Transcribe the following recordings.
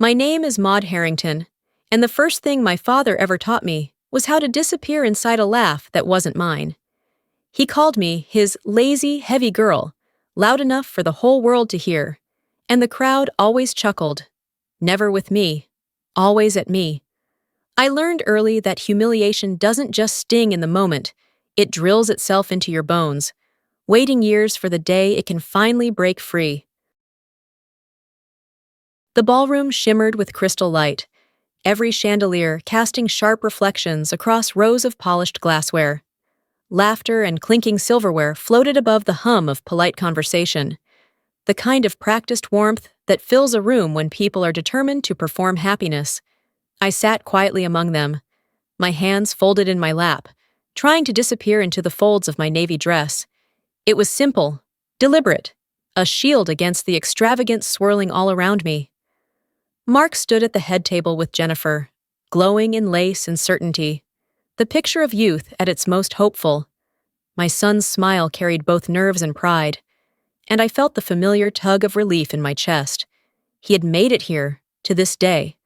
My name is Maud Harrington, and the first thing my father ever taught me was how to disappear inside a laugh that wasn't mine. He called me his lazy, heavy girl, loud enough for the whole world to hear, and the crowd always chuckled. Never with me, always at me. I learned early that humiliation doesn't just sting in the moment, it drills itself into your bones, waiting years for the day it can finally break free. The ballroom shimmered with crystal light, every chandelier casting sharp reflections across rows of polished glassware. Laughter and clinking silverware floated above the hum of polite conversation, the kind of practiced warmth that fills a room when people are determined to perform happiness. I sat quietly among them, my hands folded in my lap, trying to disappear into the folds of my navy dress. It was simple, deliberate, a shield against the extravagance swirling all around me. Mark stood at the head table with Jennifer, glowing in lace and certainty, the picture of youth at its most hopeful. My son's smile carried both nerves and pride, and I felt the familiar tug of relief in my chest. He had made it here, to this day,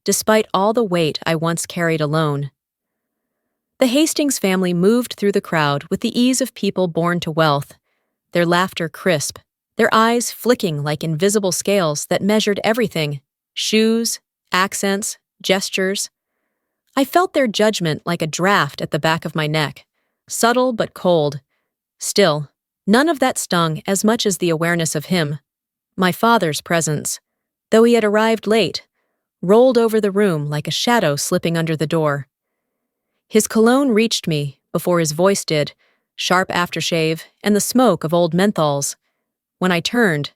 despite all the weight I once carried alone. The Hastings family moved through the crowd with the ease of people born to wealth, their laughter crisp, their eyes flicking like invisible scales that measured everything: shoes, accents, gestures. I felt their judgment like a draft at the back of my neck, subtle but cold. Still, none of that stung as much as the awareness of him, my father's presence, though he had arrived late, rolled over the room like a shadow slipping under the door. His cologne reached me before his voice did, sharp aftershave and the smoke of old menthols. When I turned,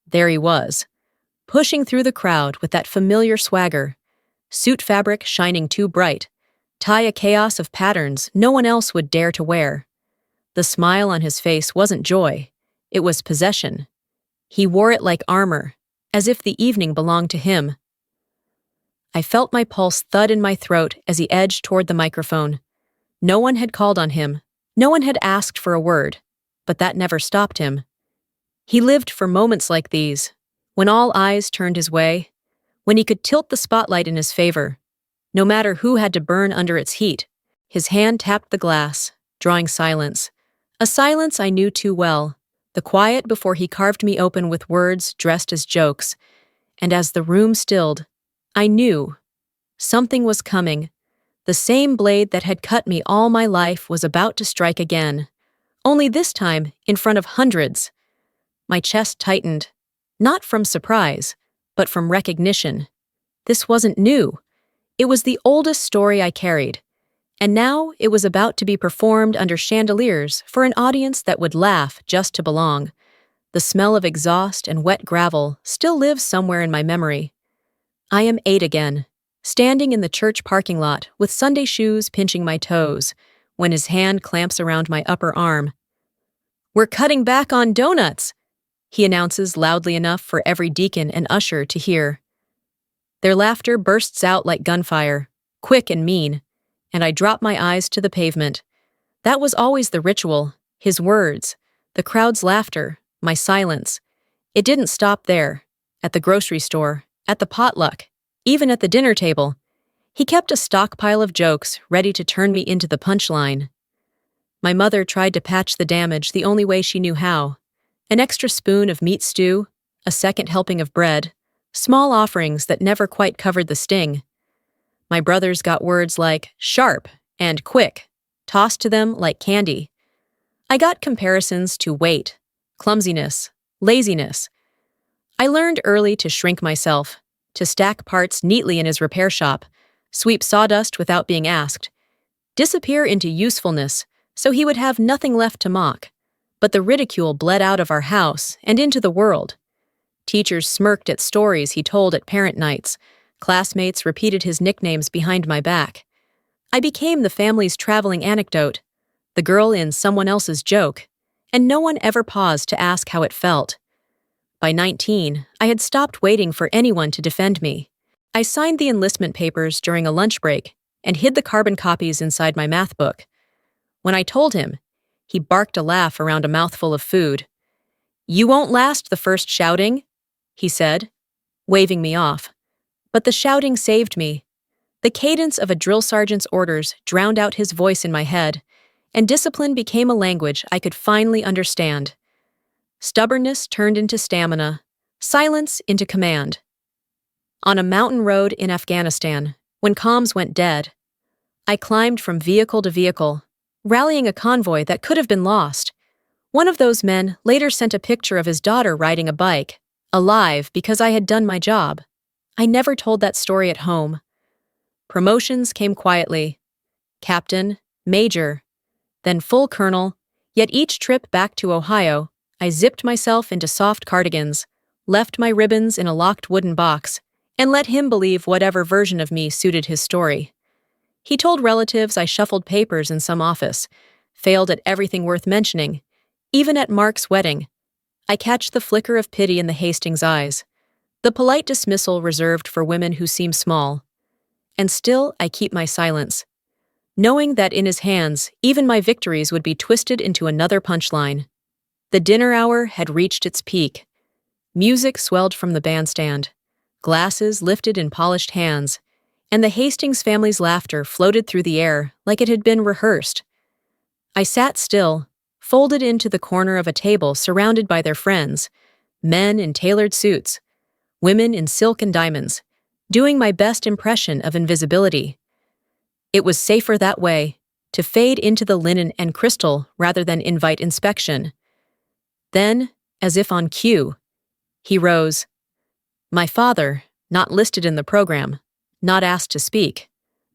there he was, pushing through the crowd with that familiar swagger, suit fabric shining too bright, tie a chaos of patterns no one else would dare to wear. The smile on his face wasn't joy, it was possession. He wore it like armor, as if the evening belonged to him. I felt my pulse thud in my throat as he edged toward the microphone. No one had called on him, no one had asked for a word, but that never stopped him. He lived for moments like these, when all eyes turned his way, when he could tilt the spotlight in his favor, no matter who had to burn under its heat. His hand tapped the glass, drawing silence, a silence I knew too well, the quiet before he carved me open with words dressed as jokes, and as the room stilled, I knew something was coming. The same blade that had cut me all my life was about to strike again, only this time in front of hundreds. My chest tightened, not from surprise, but from recognition. This wasn't new. It was the oldest story I carried, and now it was about to be performed under chandeliers for an audience that would laugh just to belong. The smell of exhaust and wet gravel still lives somewhere in my memory. I am 8 again, standing in the church parking lot with Sunday shoes pinching my toes, when his hand clamps around my upper arm. "We're cutting back on donuts," he announces loudly enough for every deacon and usher to hear. Their laughter bursts out like gunfire, quick and mean, and I drop my eyes to the pavement. That was always the ritual, his words, the crowd's laughter, my silence. It didn't stop there. At the grocery store, at the potluck, even at the dinner table, he kept a stockpile of jokes ready to turn me into the punchline. My mother tried to patch the damage the only way she knew how. An extra spoon of meat stew, a second helping of bread, small offerings that never quite covered the sting. My brothers got words like sharp and quick, tossed to them like candy. I got comparisons to weight, clumsiness, laziness. I learned early to shrink myself, to stack parts neatly in his repair shop, sweep sawdust without being asked, disappear into usefulness so he would have nothing left to mock. But the ridicule bled out of our house and into the world. Teachers smirked at stories he told at parent nights. Classmates repeated his nicknames behind my back. I became the family's traveling anecdote, the girl in someone else's joke, and no one ever paused to ask how it felt. By 19, I had stopped waiting for anyone to defend me. I signed the enlistment papers during a lunch break and hid the carbon copies inside my math book. When I told him, he barked a laugh around a mouthful of food. "You won't last the first shouting," he said, waving me off. But the shouting saved me. The cadence of a drill sergeant's orders drowned out his voice in my head, and discipline became a language I could finally understand. Stubbornness turned into stamina, silence into command. On a mountain road in Afghanistan, when comms went dead, I climbed from vehicle to vehicle, rallying a convoy that could have been lost. One of those men later sent a picture of his daughter riding a bike, alive because I had done my job. I never told that story at home. Promotions came quietly. Captain, major, then full colonel, yet each trip back to Ohio, I zipped myself into soft cardigans, left my ribbons in a locked wooden box, and let him believe whatever version of me suited his story. He told relatives I shuffled papers in some office, failed at everything worth mentioning, even at Mark's wedding. I catch the flicker of pity in the Hastings' eyes, the polite dismissal reserved for women who seem small. And still I keep my silence, knowing that in his hands even my victories would be twisted into another punchline. The dinner hour had reached its peak. Music swelled from the bandstand, glasses lifted in polished hands, and the Hastings family's laughter floated through the air like it had been rehearsed. I sat still, folded into the corner of a table surrounded by their friends, men in tailored suits, women in silk and diamonds, doing my best impression of invisibility. It was safer that way, to fade into the linen and crystal rather than invite inspection. Then, as if on cue, he rose. My father, not listed in the program, not asked to speak,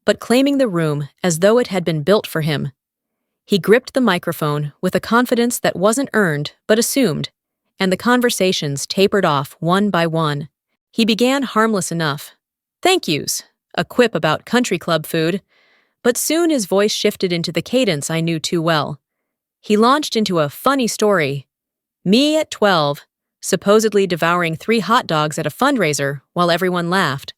but claiming the room as though it had been built for him. He gripped the microphone with a confidence that wasn't earned but assumed, and the conversations tapered off one by one. He began harmless enough. Thank yous, a quip about country club food, but soon his voice shifted into the cadence I knew too well. He launched into a funny story. Me at 12, supposedly devouring 3 hot dogs at a fundraiser while everyone laughed.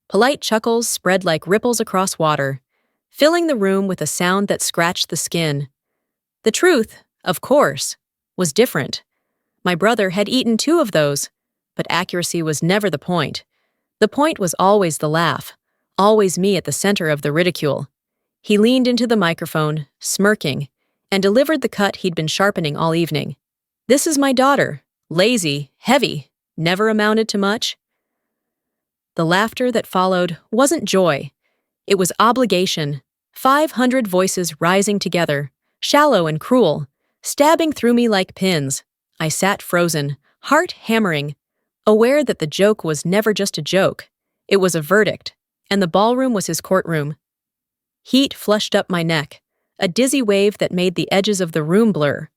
Polite chuckles spread like ripples across water, filling the room with a sound that scratched the skin. The truth, of course, was different. My brother had eaten 2 of those, but accuracy was never the point. The point was always the laugh, always me at the center of the ridicule. He leaned into the microphone, smirking, and delivered the cut he'd been sharpening all evening. This is my daughter, lazy, heavy, never amounted to much. The laughter that followed wasn't joy. It was obligation, 500 voices rising together, shallow and cruel, stabbing through me like pins. I sat frozen, heart hammering, aware that the joke was never just a joke. It was a verdict, and the ballroom was his courtroom. Heat flushed up my neck, a dizzy wave that made the edges of the room blur.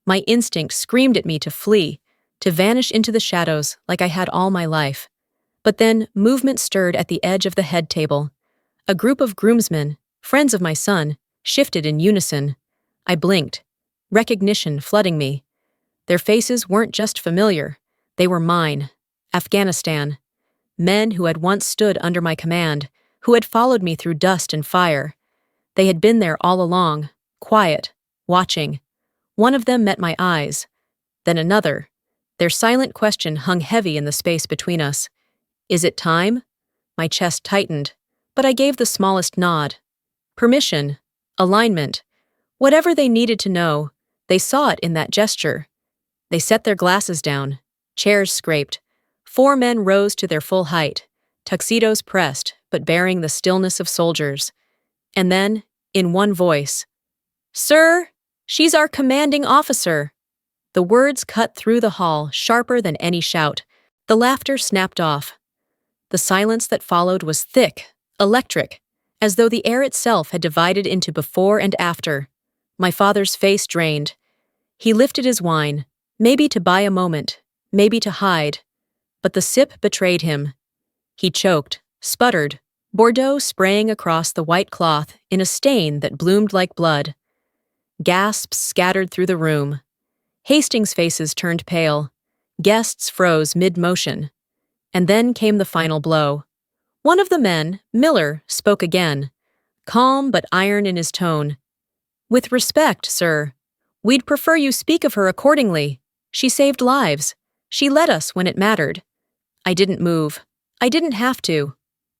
My instinct screamed at me to flee, to vanish into the shadows like I had all my life. But then movement stirred at the edge of the head table. A group of groomsmen, friends of my son, shifted in unison. I blinked, recognition flooding me. Their faces weren't just familiar. They were mine. Afghanistan. Men who had once stood under my command, who had followed me through dust and fire. They had been there all along, quiet, watching. One of them met my eyes, then another. Their silent question hung heavy in the space between us. Is it time? My chest tightened, but I gave the smallest nod. Permission, alignment, whatever they needed to know, they saw it in that gesture. They set their glasses down, chairs scraped. 4 men rose to their full height, tuxedos pressed, but bearing the stillness of soldiers. And then, in one voice, "Sir, she's our commanding officer." The words cut through the hall, sharper than any shout. The laughter snapped off. The silence that followed was thick, electric, as though the air itself had divided into before and after. My father's face drained. He lifted his wine, maybe to buy a moment, maybe to hide. But the sip betrayed him. He choked, sputtered, Bordeaux spraying across the white cloth in a stain that bloomed like blood. Gasps scattered through the room. Hastings' faces turned pale. Guests froze mid-motion. And then came the final blow. One of the men, Miller, spoke again, calm but iron in his tone. "With respect, sir, we'd prefer you speak of her accordingly. She saved lives. She led us when it mattered." I didn't move. I didn't have to.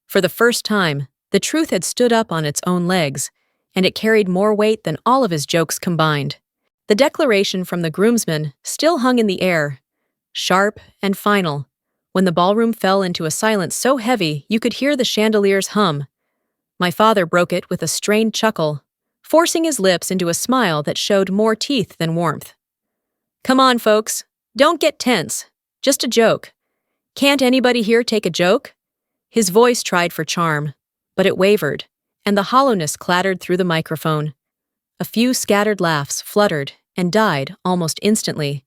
For the first time, the truth had stood up on its own legs, and it carried more weight than all of his jokes combined. The declaration from the groomsman still hung in the air, sharp and final, when the ballroom fell into a silence so heavy you could hear the chandeliers hum. My father broke it with a strained chuckle, forcing his lips into a smile that showed more teeth than warmth. "Come on, folks. Don't get tense. Just a joke. Can't anybody here take a joke?" His voice tried for charm, but it wavered, and the hollowness clattered through the microphone. A few scattered laughs fluttered and died almost instantly.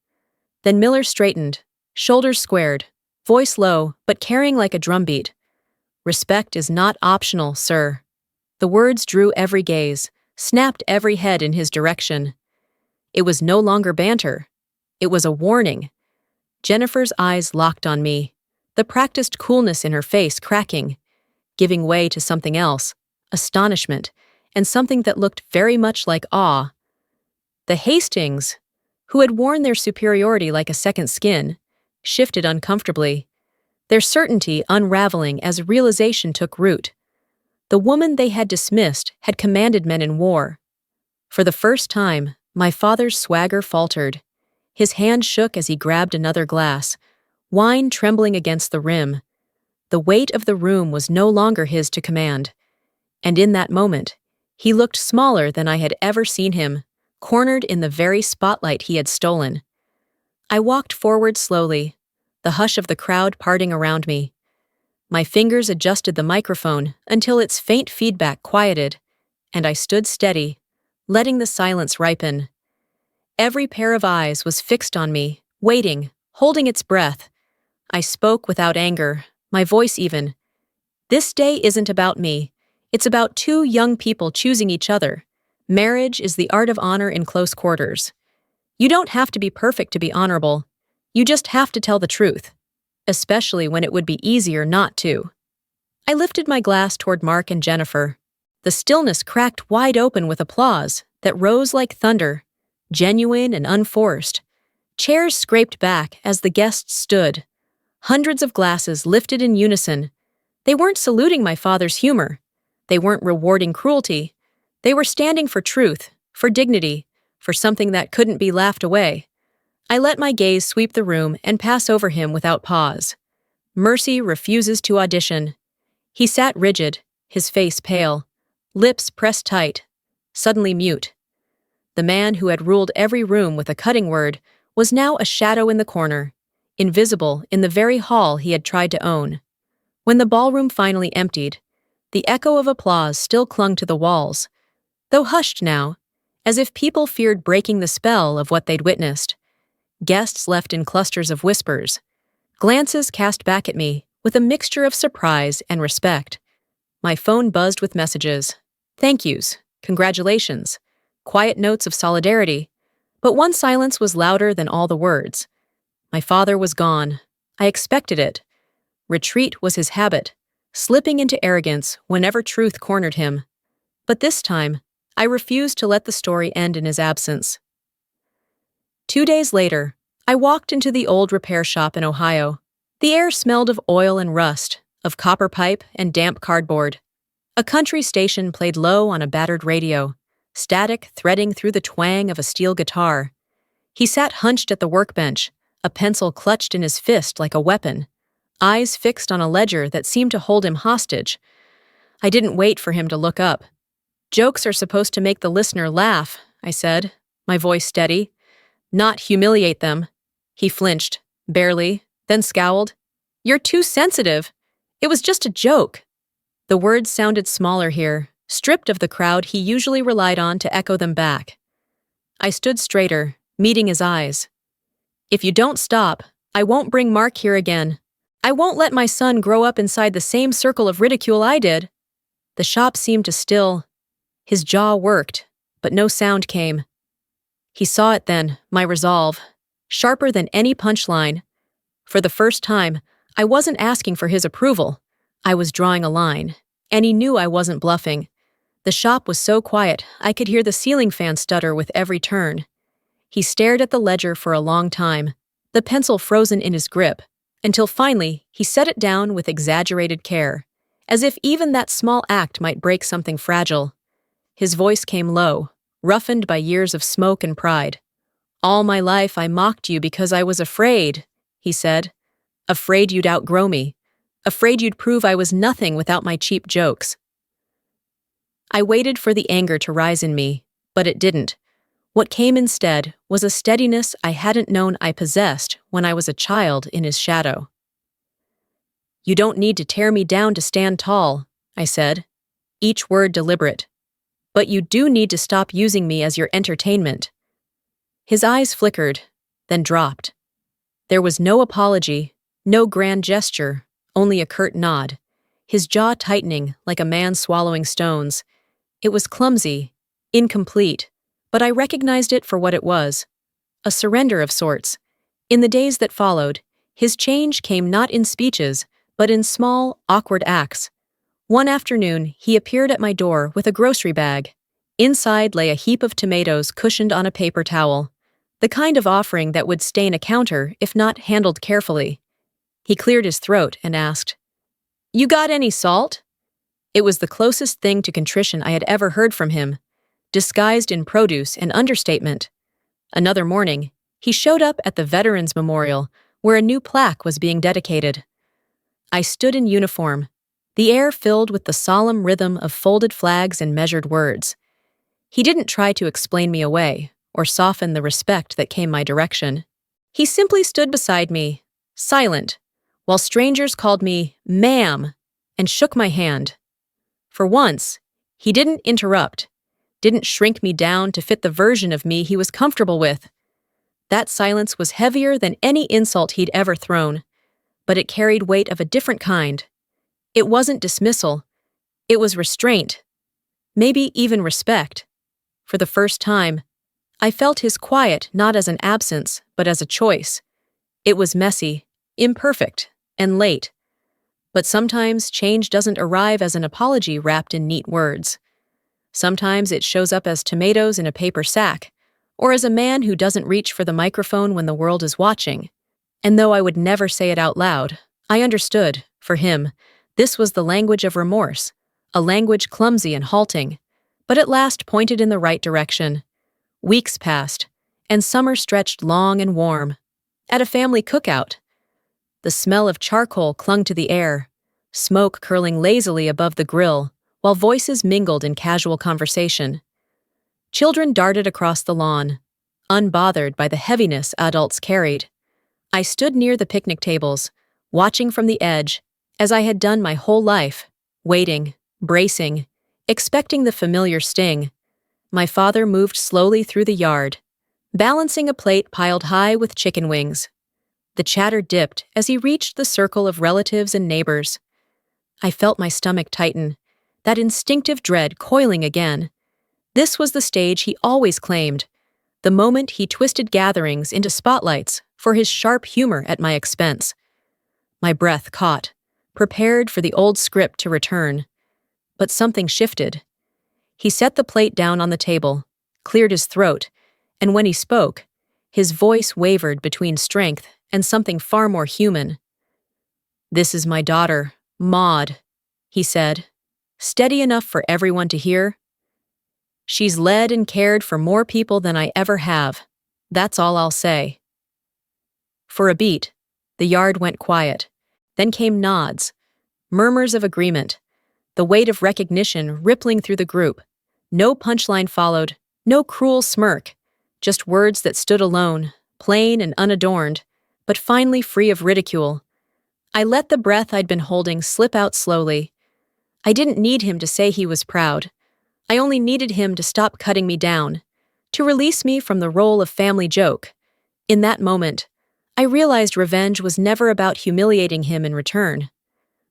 Then Miller straightened, shoulders squared, voice low but carrying like a drumbeat. "Respect is not optional, sir." The words drew every gaze, snapped every head in his direction. It was no longer banter. It was a warning. Jennifer's eyes locked on me, the practiced coolness in her face cracking, giving way to something else, astonishment, and something that looked very much like awe. The Hastings, who had worn their superiority like a second skin, shifted uncomfortably, their certainty unraveling as realization took root. The woman they had dismissed had commanded men in war. For the first time, my father's swagger faltered. His hand shook as he grabbed another glass, wine trembling against the rim. The weight of the room was no longer his to command. And in that moment, he looked smaller than I had ever seen him, cornered in the very spotlight he had stolen. I walked forward slowly, the hush of the crowd parting around me. My fingers adjusted the microphone until its faint feedback quieted, and I stood steady, letting the silence ripen. Every pair of eyes was fixed on me, waiting, holding its breath. I spoke without anger, my voice even. "This day isn't about me. It's about two young people choosing each other. Marriage is the art of honor in close quarters. You don't have to be perfect to be honorable. You just have to tell the truth, especially when it would be easier not to." I lifted my glass toward Mark and Jennifer. The stillness cracked wide open with applause that rose like thunder, genuine and unforced. Chairs scraped back as the guests stood. Hundreds of glasses lifted in unison. They weren't saluting my father's humor. They weren't rewarding cruelty. They were standing for truth, for dignity, for something that couldn't be laughed away. I let my gaze sweep the room and pass over him without pause. Mercy refuses to audition. He sat rigid, his face pale, lips pressed tight, suddenly mute. The man who had ruled every room with a cutting word was now a shadow in the corner, invisible in the very hall he had tried to own. When the ballroom finally emptied, the echo of applause still clung to the walls, though hushed now, as if people feared breaking the spell of what they'd witnessed. Guests left in clusters of whispers. Glances cast back at me with a mixture of surprise and respect. My phone buzzed with messages. Thank yous, congratulations, quiet notes of solidarity, but one silence was louder than all the words. My father was gone. I expected it. Retreat was his habit, slipping into arrogance whenever truth cornered him. But this time, I refused to let the story end in his absence. 2 days later, I walked into the old repair shop in Ohio. The air smelled of oil and rust, of copper pipe and damp cardboard. A country station played low on a battered radio, static threading through the twang of a steel guitar. He sat hunched at the workbench, a pencil clutched in his fist like a weapon, eyes fixed on a ledger that seemed to hold him hostage. I didn't wait for him to look up. "Jokes are supposed to make the listener laugh," I said, my voice steady, "not humiliate them." He flinched, barely, then scowled. "You're too sensitive. It was just a joke." The words sounded smaller here, stripped of the crowd he usually relied on to echo them back. I stood straighter, meeting his eyes. "If you don't stop, I won't bring Mark here again. I won't let my son grow up inside the same circle of ridicule I did." The shop seemed to still. His jaw worked, but no sound came. He saw it then, my resolve, sharper than any punchline. For the first time, I wasn't asking for his approval. I was drawing a line, and he knew I wasn't bluffing. The shop was so quiet, I could hear the ceiling fan stutter with every turn. He stared at the ledger for a long time, the pencil frozen in his grip, until finally he set it down with exaggerated care, as if even that small act might break something fragile. His voice came low, roughened by years of smoke and pride. "All my life I mocked you because I was afraid," he said. "Afraid you'd outgrow me. Afraid you'd prove I was nothing without my cheap jokes." I waited for the anger to rise in me, but it didn't. What came instead was a steadiness I hadn't known I possessed when I was a child in his shadow. "You don't need to tear me down to stand tall," I said, each word deliberate. "But you do need to stop using me as your entertainment." His eyes flickered, then dropped. There was no apology, no grand gesture, only a curt nod, his jaw tightening like a man swallowing stones. It was clumsy, incomplete, but I recognized it for what it was, a surrender of sorts. In the days that followed, his change came not in speeches, but in small, awkward acts. One afternoon, he appeared at my door with a grocery bag. Inside lay a heap of tomatoes cushioned on a paper towel, the kind of offering that would stain a counter if not handled carefully. He cleared his throat and asked, "You got any salt?" It was the closest thing to contrition I had ever heard from him, disguised in produce and understatement. Another morning, he showed up at the Veterans Memorial, where a new plaque was being dedicated. I stood in uniform, the air filled with the solemn rhythm of folded flags and measured words. He didn't try to explain me away or soften the respect that came my direction. He simply stood beside me, silent, while strangers called me "ma'am" and shook my hand. For once, he didn't interrupt, didn't shrink me down to fit the version of me he was comfortable with. That silence was heavier than any insult he'd ever thrown, but it carried weight of a different kind. It wasn't dismissal. It was restraint. Maybe even respect. For the first time, I felt his quiet not as an absence, but as a choice. It was messy, imperfect, and late. But sometimes change doesn't arrive as an apology wrapped in neat words. Sometimes it shows up as tomatoes in a paper sack, or as a man who doesn't reach for the microphone when the world is watching. And though I would never say it out loud, I understood, for him, this was the language of remorse, a language clumsy and halting, but at last pointed in the right direction. Weeks passed, and summer stretched long and warm. At a family cookout, the smell of charcoal clung to the air, smoke curling lazily above the grill, while voices mingled in casual conversation. Children darted across the lawn, unbothered by the heaviness adults carried. I stood near the picnic tables, watching from the edge, as I had done my whole life, waiting, bracing, expecting the familiar sting. My father moved slowly through the yard, balancing a plate piled high with chicken wings. The chatter dipped as he reached the circle of relatives and neighbors. I felt my stomach tighten, that instinctive dread coiling again. This was the stage he always claimed, the moment he twisted gatherings into spotlights for his sharp humor at my expense. My breath caught, prepared for the old script to return. But something shifted. He set the plate down on the table, cleared his throat, and when he spoke, his voice wavered between strength and something far more human. "This is my daughter, Maud," he said, steady enough for everyone to hear. "She's led and cared for more people than I ever have. That's all I'll say." For a beat, the yard went quiet. Then came nods, murmurs of agreement, the weight of recognition rippling through the group. No punchline followed, no cruel smirk, just words that stood alone, plain and unadorned, but finally free of ridicule. I let the breath I'd been holding slip out slowly. I didn't need him to say he was proud. I only needed him to stop cutting me down, to release me from the role of family joke. In that moment, I realized revenge was never about humiliating him in return.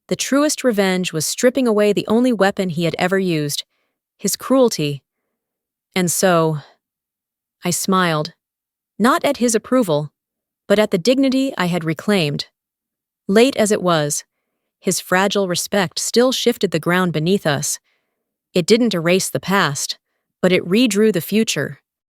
The truest revenge was stripping away the only weapon he had ever used, his cruelty. And so, I smiled, not at his approval, but at the dignity I had reclaimed. Late as it was, his fragile respect still shifted the ground beneath us. It didn't erase the past, but it redrew the future.